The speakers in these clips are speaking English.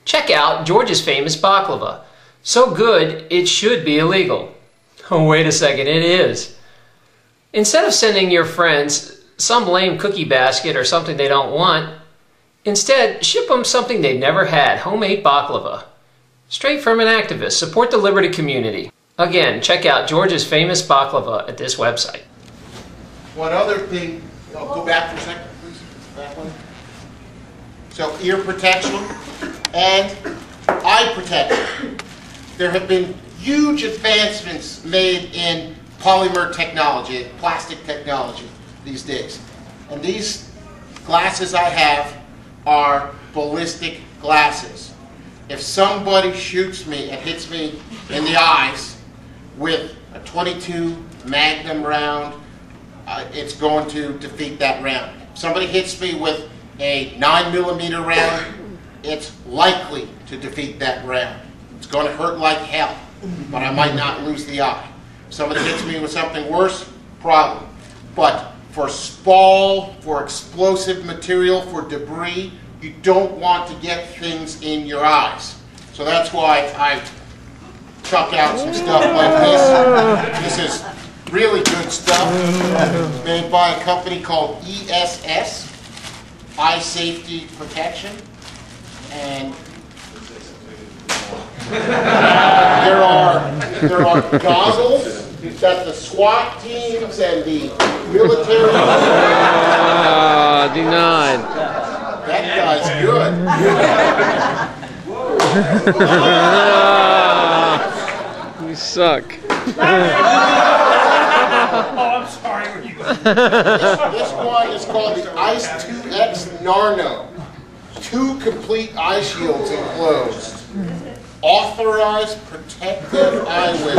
Check out Georgia's famous baklava. So good, it should be illegal. Oh, wait a second, it is. Instead of sending your friends some lame cookie basket or something they don't want, instead, ship them something they've never had, homemade baklava. Straight from an activist. Support the liberty community. Again, check out Georgia's famous baklava at this website. One other thing, go back for a second, please. Back one. So, ear protection and eye protection. There have been huge advancements made in polymer technology, plastic technology these days. And these glasses I have are ballistic glasses. If somebody shoots me and hits me in the eyes with a .22 Magnum round, it's going to defeat that round. If somebody hits me with a 9mm round, it's likely to defeat that round. It's going to hurt like hell, but I might not lose the eye. If somebody hits me with something worse, problem. But for spall, for explosive material, for debris, you don't want to get things in your eyes. So that's why I chuck out some stuff like this. This is really good stuff. It's made by a company called ESS, Eye Safety Protection. And there are goggles that the SWAT teams and the military... Denied. That guy's good. You suck. Oh, I'm sorry. This one is called the Ice 2X Narno. 2 complete eye shields enclosed. Authorized protective eyewear.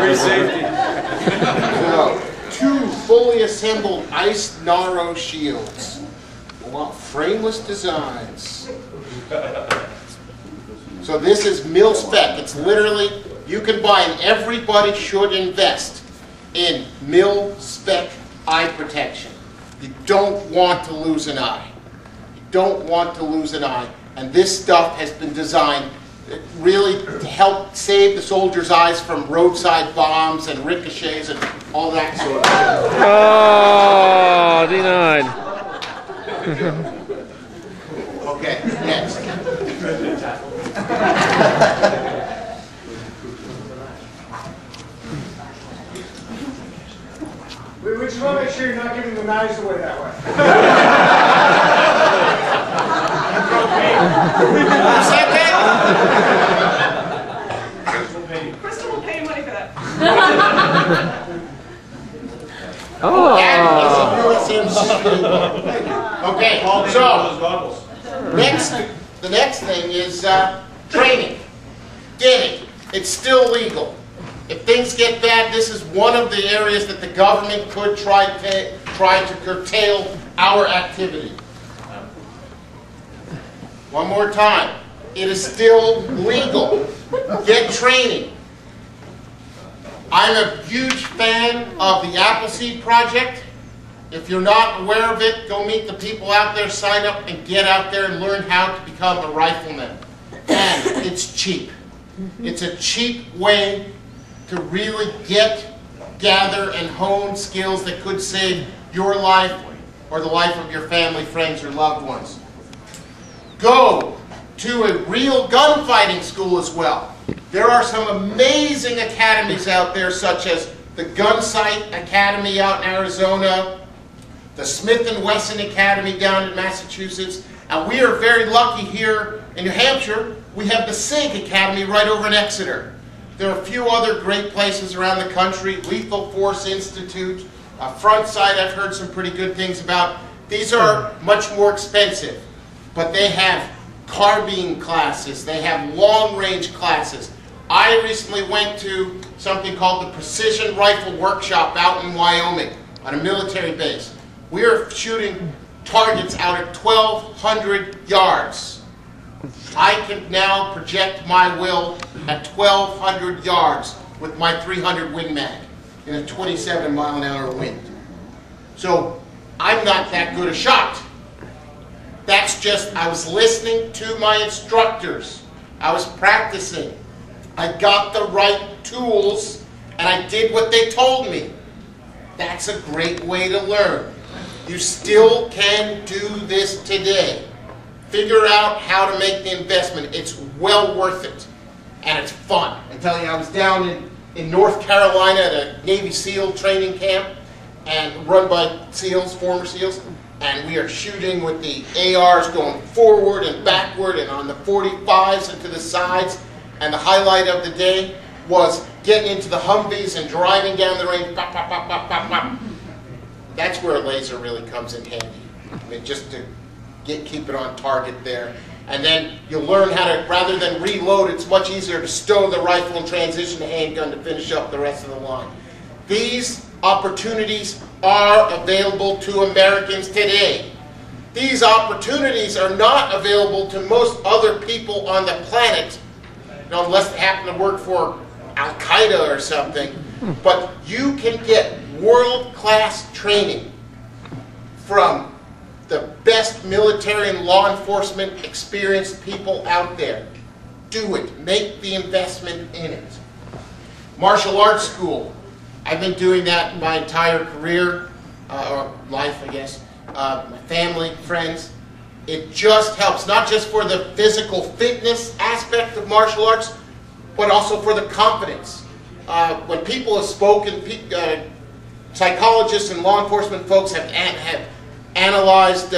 Free safety. So, 2 fully assembled Ice Narno shields. Wow, frameless designs. So this is mil-spec. It's literally, you can buy, and everybody should invest in mil-spec eye protection. You don't want to lose an eye. You don't want to lose an eye. And this stuff has been designed really to help save the soldiers' eyes from roadside bombs and ricochets and all that sort of thing. Oh, denied. Okay, next. We just want to make sure you're not giving the knives away that way. Crystal will pay you money for that. Oh. Okay, so the next thing is training. Get it. It's still legal. If things get bad, this is one of the areas that the government could try to curtail our activity. One more time. It is still legal. Get training. I'm a huge fan of the Appleseed Project. If you're not aware of it, go meet the people out there, sign up, and get out there and learn how to become a rifleman. And it's cheap. It's a cheap way to really gather, and hone skills that could save your life or the life of your family, friends, or loved ones. Go to a real gunfighting school as well. There are some amazing academies out there, such as the Gunsight Academy out in Arizona, the Smith & Wesson Academy down in Massachusetts, and we are very lucky here in New Hampshire. We have the SIG Academy right over in Exeter. There are a few other great places around the country. Lethal Force Institute, Frontsight I've heard some pretty good things about. These are much more expensive, but they have carbine classes, they have long-range classes. I recently went to something called the Precision Rifle Workshop out in Wyoming on a military base. We are shooting targets out at 1,200 yards. I can now project my will at 1,200 yards with my 300 Win Mag in a 27-mile-an-hour wind. So I'm not that good a shot, I was listening to my instructors. I was practicing. I got the right tools, and I did what they told me. That's a great way to learn. You still can do this today. Figure out how to make the investment. It's well worth it, and it's fun. I tell you, I was down in North Carolina at a Navy SEAL training camp, and run by SEALs, former SEALs, and we are shooting with the ARs going forward and backward and on the 45s and to the sides, and the highlight of the day was getting into the Humvees and driving down the range, pop, pop, pop, pop, pop, pop. That's where a laser really comes in handy. I mean, just to keep it on target there. And then you'll learn how to, rather than reload, it's much easier to stow the rifle and transition to handgun to finish up the rest of the line. These opportunities are available to Americans today. These opportunities are not available to most other people on the planet, unless they happen to work for Al-Qaeda or something. But you can get world-class training from the best military and law enforcement experienced people out there. Do it. Make the investment in it. Martial arts school. I've been doing that my entire career, or life, I guess. My family, friends. It just helps, not just for the physical fitness aspect of martial arts, but also for the confidence. When people have spoken, psychologists and law enforcement folks have analyzed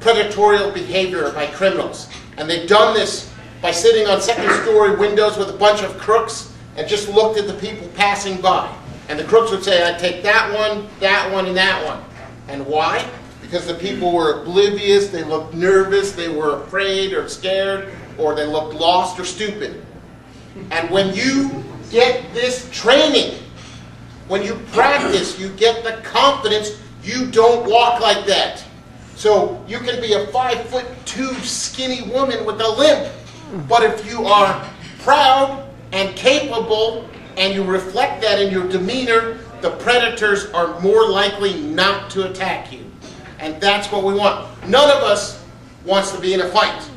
predatorial behavior by criminals. And they've done this by sitting on second-story windows with a bunch of crooks and just looked at the people passing by. And the crooks would say, I'd take that one, and that one. And why? Because the people were oblivious, they looked nervous, they were afraid or scared, or they looked lost or stupid. And when you get this training, when you practice, you get the confidence. You don't walk like that. So you can be a 5'2" skinny woman with a limp, but if you are proud and capable and you reflect that in your demeanor, the predators are more likely not to attack you. And that's what we want. None of us wants to be in a fight.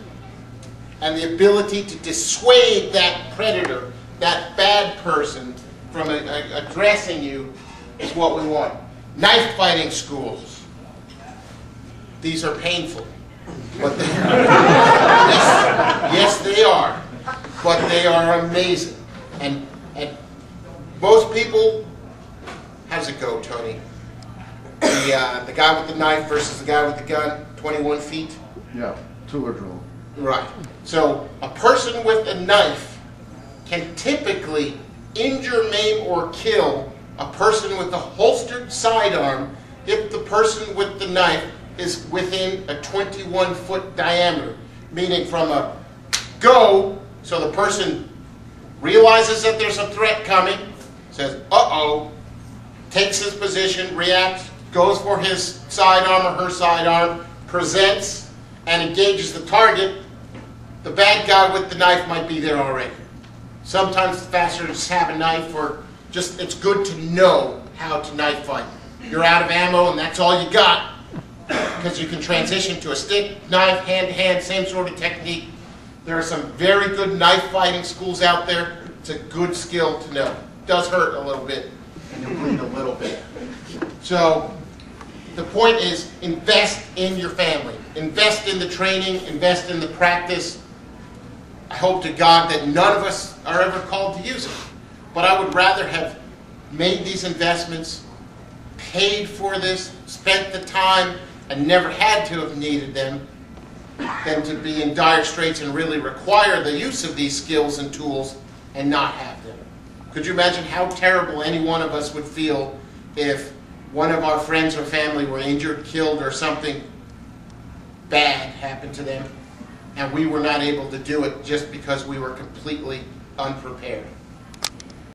And the ability to dissuade that predator, that bad person, from addressing you is what we want. Knife fighting schools. These are painful. But they are. Yes, they are. But they are amazing. And most people, how's it go, Tony? The guy with the knife versus the guy with the gun, 21 feet? Yeah, tool drill. Right. So a person with a knife can typically injure, maim, or kill a person with a holstered sidearm if the person with the knife is within a 21-foot diameter. Meaning from a go, so the person realizes that there's a threat coming, says, uh-oh, takes his position, reacts, goes for his sidearm or her sidearm, presents, and engages the target. The bad guy with the knife might be there already. Sometimes it's faster to just have a knife, or just it's good to know how to knife fight. You're out of ammo and that's all you got, because you can transition to a stick, knife, hand-to-hand, same sort of technique. There are some very good knife fighting schools out there. It's a good skill to know. It does hurt a little bit, and you'll bleed a little bit. So the point is, invest in your family. Invest in the training, invest in the practice. I hope to God that none of us are ever called to use it. But I would rather have made these investments, paid for this, spent the time, and never had to have needed them, than to be in dire straits and really require the use of these skills and tools and not have them. Could you imagine how terrible any one of us would feel if one of our friends or family were injured, killed, or something bad happened to them, and we were not able to do it just because we were completely unprepared?